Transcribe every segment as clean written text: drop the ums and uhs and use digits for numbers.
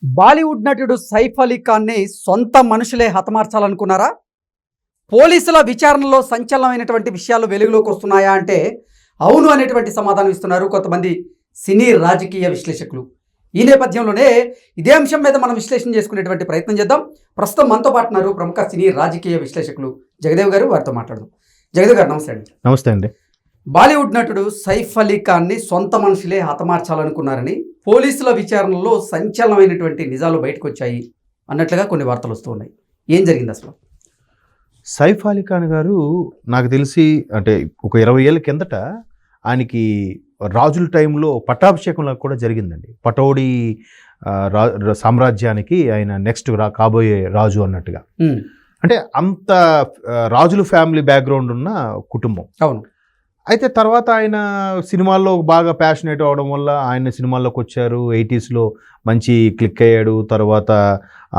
బాలీవుడ్ నటుడు సైఫ్ అలీ ఖాన్ని సొంత మనుషులే హతమార్చాలనుకున్నారా? పోలీసుల విచారణలో సంచలనమైనటువంటి విషయాలు వెలుగులోకి వస్తున్నాయా అంటే అవును అనేటువంటి సమాధానం ఇస్తున్నారు కొంతమంది సినీ రాజకీయ విశ్లేషకులు. ఈ నేపథ్యంలోనే ఇదే అంశం మీద మనం విశ్లేషణ చేసుకునేటువంటి ప్రయత్నం చేద్దాం. ప్రస్తుతం మనతో పాటు ఉన్నారు ప్రముఖ సినీ రాజకీయ విశ్లేషకులు జగదేవ్ గారు. వారితో మాట్లాడదాం. జగదేవ్ గారు నమస్తే అండి. నమస్తే అండి. బాలీవుడ్ నటుడు సైఫ్ అలీ ఖాన్ని సొంత మనుషులే హతమార్చాలనుకున్నారని పోలీసుల విచారణలో సంచలనమైనటువంటి నిజాలు బయటకు వచ్చాయి అన్నట్లుగా కొన్ని వార్తలు వస్తూ ఉన్నాయి. ఏం జరిగింది అసలు? సైఫ్ అలీ ఖాన్ గారు నాకు తెలిసి అంటే ఒక 20 ఏళ్ళ కిందట ఆయనకి రాజుల టైంలో పట్టాభిషేకంలో కూడా జరిగిందండి. పటౌడీ సామ్రాజ్యానికి ఆయన నెక్స్ట్ కాబోయే రాజు అన్నట్టుగా. అంటే అంత రాజుల ఫ్యామిలీ బ్యాక్గ్రౌండ్ ఉన్న కుటుంబం. అవును. అయితే తర్వాత ఆయన సినిమాల్లో బాగా ప్యాషనేట్ అవడం వల్ల ఆయన సినిమాల్లోకి వచ్చారు. 80s మంచి క్లిక్ అయ్యాడు. తర్వాత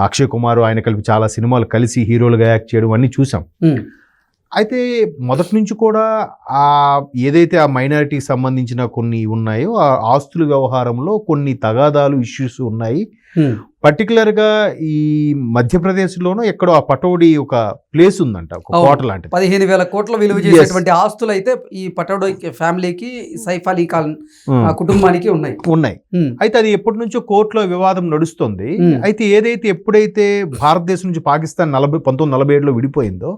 అక్షయ్ కుమార్ ఆయన కలిపి చాలా సినిమాలు కలిసి హీరోలుగా యాక్ట్ చేయడం అన్నీ చూసాం. అయితే మొదటి నుంచి కూడా ఏదైతే ఆ మైనారిటీకి సంబంధించిన కొన్ని ఉన్నాయో ఆ ఆస్తుల వ్యవహారంలో కొన్ని తగాదాలు ఇష్యూస్ ఉన్నాయి. పర్టికులర్గా ఈ మధ్యప్రదేశ్లోనూ ఎక్కడో ఆ పటౌడీ ఒక ప్లేస్ ఉందంట, ఒక కోట లాంటిది. 15,000 కోట్ల విలువ చేసేటువంటి ఆస్తులు అయితే ఈ పటౌడీ ఫ్యామిలీకి, సైఫ్ అలీ ఖాన్ కుటుంబానికి ఉన్నాయి. అయితే అది ఎప్పటి నుంచో కోర్టులో వివాదం నడుస్తుంది. అయితే ఎప్పుడైతే భారతదేశం నుంచి పాకిస్తాన్ 1947లో విడిపోయిందో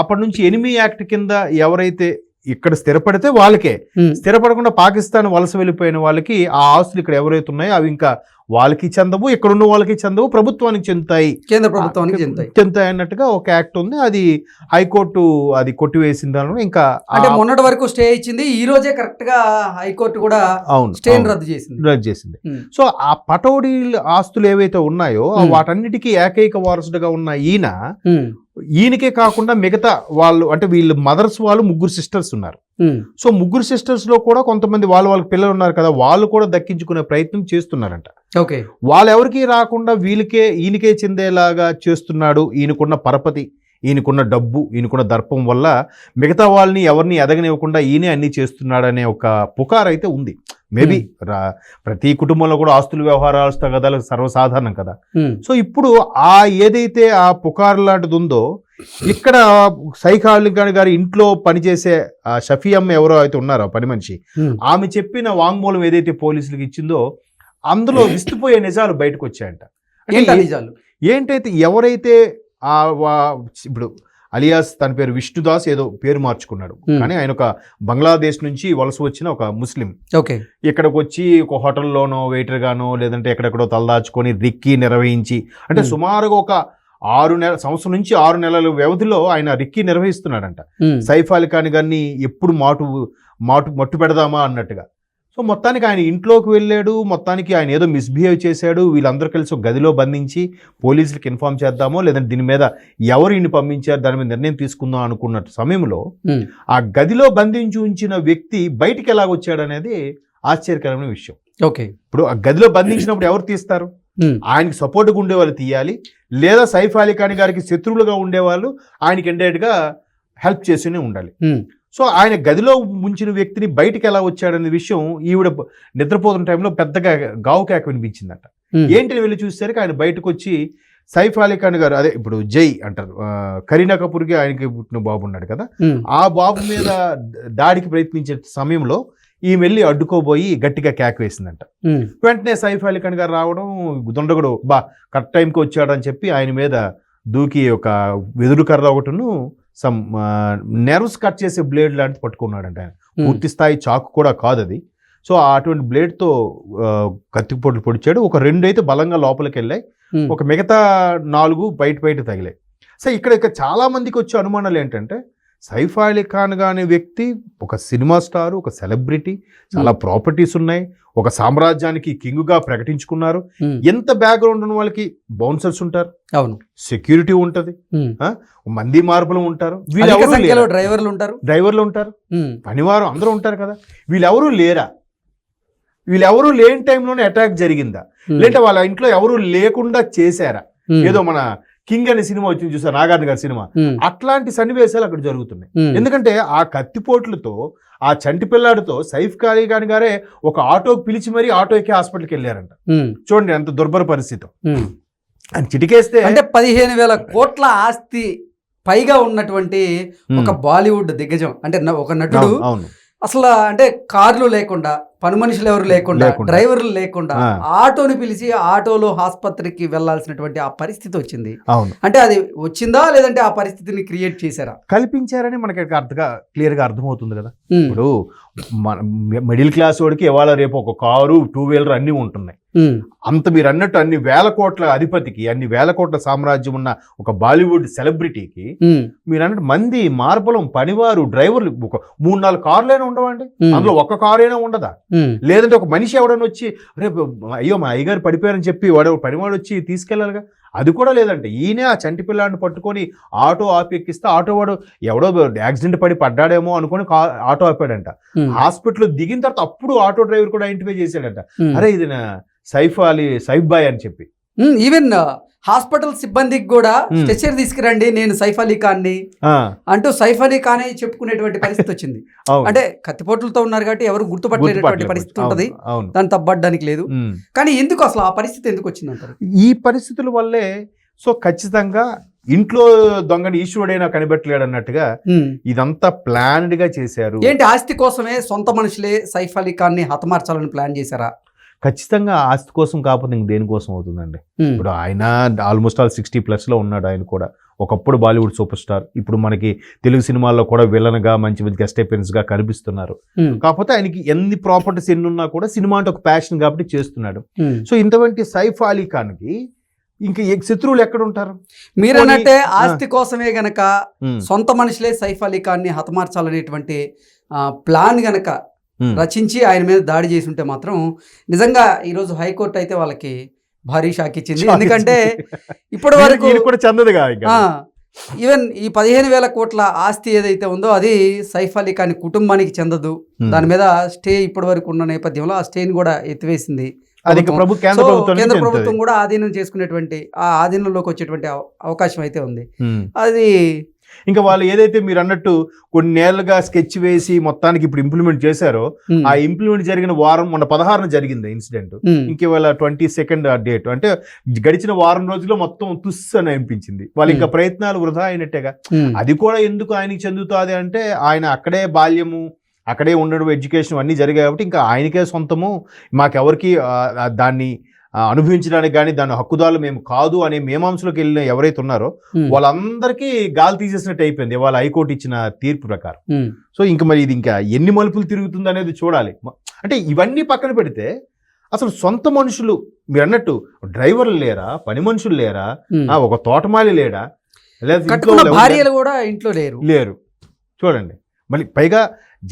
అప్పటి నుంచి ఎనిమీ యాక్ట్ కింద ఎవరైతే ఇక్కడ స్థిరపడితే వాళ్ళకే, స్థిరపడకుండా పాకిస్తాన్ వలస వెళ్ళిపోయిన వాళ్ళకి ఆ ఆస్తులు ఇక్కడ ఎవరైతే ఉన్నాయో అవి ఇంకా వాళ్ళకి చెందవు, ఇక్కడ ఉన్న వాళ్ళకి చెందవు, ప్రభుత్వానికి చెందుతాయి, కేంద్ర ప్రభుత్వానికి చెందుతాయి అన్నట్టుగా ఒక యాక్ట్ ఉంది. అది హైకోర్టు అది కొట్టివేసింది. ఇంకా అంటే మొన్నటి వరకు స్టే ఇచ్చింది, ఈ రోజే కరెక్ట్ గా హైకోర్టు కూడా స్టే రద్దు చేసింది. సో ఆ పటౌడీ ఆస్తులు ఏవైతే ఉన్నాయో వాటన్నిటికీ ఏకైక వారసుడుగా ఉన్న ఈయనకే కాకుండా మిగతా వాళ్ళు అంటే వీళ్ళు మదర్స్ వాళ్ళు 3 సిస్టర్స్ ఉన్నారు. సో 3 సిస్టర్స్ లో కూడా కొంతమంది వాళ్ళకి పిల్లలు ఉన్నారు కదా, వాళ్ళు కూడా దక్కించుకునే ప్రయత్నం చేస్తున్నారంట. ఓకే, వాళ్ళెవరికి రాకుండా ఈయనకే చెందేలాగా చేస్తున్నాడు. ఈయనకున్న పరపతి, ఈయనకున్న డబ్బు, ఈయనకున్న దర్పం వల్ల మిగతా వాళ్ళని ఎవరిని ఎదగనివ్వకుండా ఈయనే అన్ని చేస్తున్నాడనే ఒక పుకార్ అయితే ఉంది. మేబీ ప్రతి కుటుంబంలో కూడా ఆస్తుల వ్యవహారాలు తగదాలు సర్వసాధారణం కదా. సో ఇప్పుడు ఏదైతే ఆ పుకారు లాంటిది ఉందో ఇక్కడ సైఫ్ అలీ ఖాన్ గారి ఇంట్లో పనిచేసే షఫీయమ్మ ఎవరో అయితే ఉన్నారో పని మనిషి, ఆమె చెప్పిన వాంగ్మూలం ఏదైతే పోలీసులకు ఇచ్చిందో అందులో విస్తుపోయే నిజాలు బయటకు వచ్చాయంట. ఏంటైతే ఎవరైతే ఇప్పుడు అలియాస్ తన పేరు విష్ణుదాస్ ఏదో పేరు మార్చుకున్నాడు, కానీ ఆయన ఒక బంగ్లాదేశ్ నుంచి వలస వచ్చిన ఒక ముస్లిం. ఓకే, ఇక్కడికి వచ్చి ఒక హోటల్లోనో వెయిటర్ గానో లేదంటే ఎక్కడెక్కడో తలదాచుకొని రిక్కీ నిర్వహించి, అంటే సుమారుగా ఒక 6 సంవత్సరం నుంచి 6 నెలల వ్యవధిలో ఆయన రిక్కీ నిర్వహిస్తున్నాడంట. సైఫ్ అలీ ఖాన్ గారిని ఎప్పుడు మట్టు పెడదామా అన్నట్టుగా. సో మొత్తానికి ఆయన ఇంట్లోకి వెళ్ళాడు, మొత్తానికి ఆయన ఏదో మిస్బిహేవ్ చేశాడు. వీళ్ళందరూ కలిసి ఒక గదిలో బంధించి పోలీసులకు ఇన్ఫార్మ్ చేద్దామో లేదంటే దీని మీద ఎవరు ఈయన పంపించారు దాని మీద నిర్ణయం తీసుకుందాం అనుకున్న సమయంలో ఆ గదిలో బంధించి ఉంచిన వ్యక్తి బయటికి ఎలా వచ్చాడు అనేది ఆశ్చర్యకరమైన విషయం. ఓకే, ఇప్పుడు ఆ గదిలో బంధించినప్పుడు ఎవరు తీస్తారు? ఆయనకి సపోర్ట్గా ఉండేవాళ్ళు తీయాలి, లేదా సైఫ్ అలీ ఖాన్ గారికి శత్రువులుగా ఉండేవాళ్ళు ఆయనకి ఇండైరెక్ట్గా హెల్ప్ చేస్తూనే ఉండాలి. సో ఆయన గదిలో ఉంచిన వ్యక్తిని బయటికి ఎలా వచ్చాడనే విషయం ఈవిడ నిద్రపోతున్న టైంలో పెద్దగా గావు కేక వినిపించిందట. ఏంటిని వెళ్ళి చూసేసరికి ఆయన బయటకు వచ్చి సైఫ్ అలీ ఖాన్ గారు, అదే ఇప్పుడు జై అంటారు, కరీనా కపూర్కి ఆయనకి పుట్టిన బాబు ఉన్నాడు కదా, ఆ బాబు మీద దాడికి ప్రయత్నించే సమయంలో ఈ వెళ్ళి అడ్డుకోబోయి గట్టిగా కేక వేసిందంట. వెంటనే సైఫ్ అలీ ఖాన్ గారు రావడం, దొండగుడు కరెక్ట్ టైంకి వచ్చాడని చెప్పి ఆయన మీద దూకి ఒక వెదురు కర్ర ఒకటిను సమ్ నెర్వ్స్ కట్ చేసే బ్లేడ్ లాంటిది పట్టుకున్నాడంట. ఆయన పూర్తి స్థాయి చాకు కూడా కాదు అది. సో అటువంటి బ్లేడ్తో కత్తిపోట్లు పొడిచాడు. ఒక 2 అయితే బలంగా లోపలికి వెళ్ళాయి, ఒక మిగతా 4 బయట తగిలాయి. సో ఇక్కడ చాలా మందికి వచ్చే అనుమానాలు ఏంటంటే సైఫ్ అలీ ఖాన్ అనే వ్యక్తి ఒక సినిమా స్టారు, ఒక సెలబ్రిటీ, చాలా ప్రాపర్టీస్ ఉన్నాయి, ఒక సామ్రాజ్యానికి కింగ్గా ప్రకటించుకున్నారు. ఎంత బ్యాక్గ్రౌండ్ ఉన్న వాళ్ళకి బౌన్సర్స్ ఉంటారు, అవును, సెక్యూరిటీ ఉంటది, మంది మార్పులు ఉంటారు, డ్రైవర్లు ఉంటారు, పనివారు అందరూ ఉంటారు కదా. వీళ్ళెవరూ లేని టైంలోనే అటాక్ జరిగిందా, లేదంటే వాళ్ళ ఇంట్లో ఎవరు లేకుండా చేశారా? ఏదో మన కింగ్ అనే సినిమా వచ్చింది చూసారు, నాగార్జున గారి సినిమా. అట్లాంటి సన్నివేశాలు అక్కడ జరుగుతున్నాయి. ఎందుకంటే ఆ కత్తిపోట్లతో ఆ చంటి పిల్లాడితో సైఫ్ అలీ ఖాన్ గారే ఒక ఆటోకి పిలిచి మరీ ఆటో ఎక్కి హాస్పిటల్కి వెళ్ళారంట. చూడండి ఎంత దుర్భర పరిస్థితి. అని చిటికేస్తే అంటే 15,000 కోట్ల ఆస్తి పైగా ఉన్నటువంటి ఒక బాలీవుడ్ దిగ్గజం, అంటే ఒక నటుడు అసలు అంటే కార్లు లేకుండా, పని మనుషులు ఎవరు లేకుండా, డ్రైవర్లు లేకుండా ఆటోని పిలిచి ఆటోలో ఆసుపత్రికి వెళ్లాల్సినటువంటి ఆ పరిస్థితి వచ్చింది. అంటే అది వచ్చిందా లేదంటే ఆ పరిస్థితిని క్రియేట్ చేశారా? కల్పించారని మనకి క్లియర్ గా అర్థమవుతుంది కదా. ఇప్పుడు మిడిల్ క్లాస్ వాడికి ఇవాళ రేపు ఒక కారు, 2 వీలర్ అన్ని ఉంటున్నాయి. అంత మీరు అన్నట్టు అన్ని వేల కోట్ల అధిపతికి, అన్ని వేల కోట్ల సామ్రాజ్యం ఉన్న ఒక బాలీవుడ్ సెలబ్రిటీకి మీరు అన్నట్టు మంది, మార్బలం, పనివారు, డ్రైవర్లు ఒక 3-4 కార్లైనా ఉండవండి. అందులో ఒక్క కారు అయినా ఉండదా? లేదంటే ఒక మనిషి ఎవడన్నా వచ్చి రేపు అయ్యో మా అయ్యగారు పడిపోయారని చెప్పి పనివాడు వచ్చి తీసుకెళ్లాలిగా, అది కూడా లేదంటే ఈయనే ఆ చంటి పిల్లాడిని పట్టుకొని ఆటో ఆపి ఎక్కిస్తే ఆటో వాడు ఎవడో యాక్సిడెంట్ పడి పడ్డాడేమో అనుకుని ఆటో ఆపాడంట. హాస్పిటల్ దిగిన తర్వాత అప్పుడు ఆటో డ్రైవర్ కూడా ఐడెంటిఫై చేశాడంట, అరే ఇది సైఫ్ బాయ్ అని చెప్పి. ఈవెన్ హాస్పిటల్ సిబ్బందికి కూడా స్ట్రెచర్ తీసుకురండి, నేను సైఫ్ అలీ ఖాన్ ని అంటూ సైఫ్ అలీ ఖాన్ చెప్పుకునేటువంటి పరిస్థితి వచ్చింది. అంటే కత్తిపోట్లతో ఉన్నారు కాబట్టి ఎవరు గుర్తుపట్టలేటువంటి పరిస్థితి ఉంటది, దాన్ని తప్పడానికి లేదు. కానీ ఎందుకు అసలు ఆ పరిస్థితి ఎందుకు వచ్చింది అంటారు? ఈ పరిస్థితుల వల్లే. సో ఖచ్చితంగా ఇంట్లో దొంగని ఈశ్వరుడైనా కనిపెట్టలేడు అన్నట్టుగా ఇదంతా ప్లాన్డ్ గా చేశారు. ఏంటి ఆస్తి కోసమే సొంత మనుషులే సైఫ్ అలీ ఖాన్ ని హతమార్చాలని ప్లాన్ చేశారా? ఖచ్చితంగా ఆస్తి కోసం కాకపోతే ఇంక దేనికోసం అవుతుందండి. ఇప్పుడు ఆయన ఆల్మోస్ట్ 60+ లో ఉన్నాడు. ఆయన కూడా ఒకప్పుడు బాలీవుడ్ సూపర్ స్టార్, ఇప్పుడు మనకి తెలుగు సినిమాల్లో కూడా విలన్ గా మంచి గెస్ట్ అపియరెన్స్ గా కనిపిస్తున్నారు. కాకపోతే ఆయనకి ఎన్ని ప్రాపర్టీస్ ఎన్ని ఉన్నా కూడా సినిమా అంటే ఒక ప్యాషన్ కాబట్టి చేస్తున్నాడు. సో ఇంతవంటి సైఫ్ అలీ ఖాన్ కి ఇంకా శత్రువులు ఎక్కడ ఉంటారు? మీరన్నట్టే ఆస్తి కోసమే గనక సొంత మనుషులే సైఫ్ అలీ ఖాన్ ని హతమార్చాలనేటువంటి ప్లాన్ గనక రచించి ఆయన మీద దాడి చేసి ఉంటే మాత్రం నిజంగా ఈరోజు హైకోర్టు అయితే వాళ్ళకి భారీ షాక్ ఇచ్చింది. ఎందుకంటే ఇప్పటి వరకు ఈవెన్ ఈ 15,000 కోట్ల ఆస్తి ఏదైతే ఉందో అది సైఫ్ అలీ ఖాన్ కుటుంబానికి చెందదు. దాని మీద స్టే ఇప్పటి వరకు ఉన్న నేపథ్యంలో ఆ స్టేని కూడా ఎత్తివేసింది కేంద్ర ప్రభుత్వం కూడా ఆధీనం చేసుకునేటువంటి ఆ ఆధీనంలోకి వచ్చేటువంటి అవకాశం అయితే ఉంది. అది ఇంకా వాళ్ళు ఏదైతే మీరు అన్నట్టు కొన్నేళ్లుగా స్కెచ్ వేసి మొత్తానికి ఇప్పుడు ఇంప్లిమెంట్ చేశారో, ఆ ఇంప్లిమెంట్ జరిగిన వారం మొన్న 16న జరిగింది ఇన్సిడెంట్. ఇంకేవాళ్ళ 22nd డేట్ అంటే గడిచిన వారం రోజుల్లో మొత్తం తుస్ అని అనిపించింది. వాళ్ళు ఇంకా ప్రయత్నాలు వృధా అయినట్టేగా. అది కూడా ఎందుకు ఆయనకి చెందుతుంది అంటే ఆయన అక్కడే బాల్యము, అక్కడే ఉండడం, ఎడ్యుకేషన్ అన్నీ జరిగాయి కాబట్టి ఇంకా ఆయనకే సొంతము, మాకెవరికి దాన్ని అనుభవించడానికి కానీ దాని హక్కుదారులు మేము కాదు అనే మీమాంసలోకి వెళ్ళిన ఎవరైతే ఉన్నారో వాళ్ళందరికీ గాలి తీసేసినట్టు అయిపోయింది వాళ్ళ హైకోర్టు ఇచ్చిన తీర్పు ప్రకారం. సో ఇంకా మరి ఇది ఇంకా ఎన్ని మలుపులు తిరుగుతుంది అనేది చూడాలి. అంటే ఇవన్నీ పక్కన పెడితే అసలు సొంత మనుషులు మీరు అన్నట్టు డ్రైవర్లు లేరా, పని మనుషులు లేరా, ఒక తోటమాలి లేడా, లేదా భార్యలు కూడా ఇంట్లో లేరు. చూడండి మళ్ళీ పైగా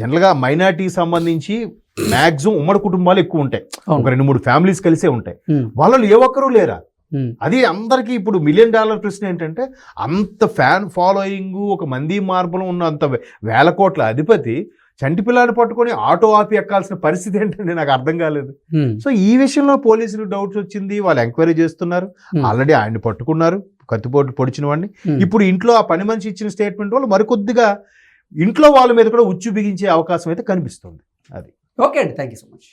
జనరల్గా మైనారిటీకి సంబంధించి మ్యాక్సిమం ఉమ్మడి కుటుంబాలు ఎక్కువ ఉంటాయి, ఒక 2-3 ఫ్యామిలీస్ కలిసే ఉంటాయి. వాళ్ళలో ఏ ఒక్కరూ లేరా? అది అందరికీ ఇప్పుడు $1 మిలియన్ ప్రశ్న ఏంటంటే అంత ఫ్యాన్ ఫాలోయింగ్, ఒక మంది మార్బలం ఉన్న అంత వేల కోట్ల అధిపతి చంటి పిల్లాన్ని పట్టుకొని ఆటో ఆపి ఎక్కాల్సిన పరిస్థితి ఏంటంటే నాకు అర్థం కాలేదు. సో ఈ విషయంలో పోలీసులు డౌట్స్ వచ్చింది, వాళ్ళు ఎంక్వైరీ చేస్తున్నారు. ఆల్రెడీ ఆయన్ని పట్టుకున్నారు, కత్తిపోటు పొడిచిన వాడిని. ఇప్పుడు ఇంట్లో ఆ పని మనిషి ఇచ్చిన స్టేట్మెంట్ వాళ్ళు మరికొద్దిగా ఇంట్లో వాళ్ళ మీద కూడా ఉచ్చు బిగించే అవకాశం అయితే కనిపిస్తుంది. అది ఓకే అండి, థ్యాంక్ యూ సో మచ్.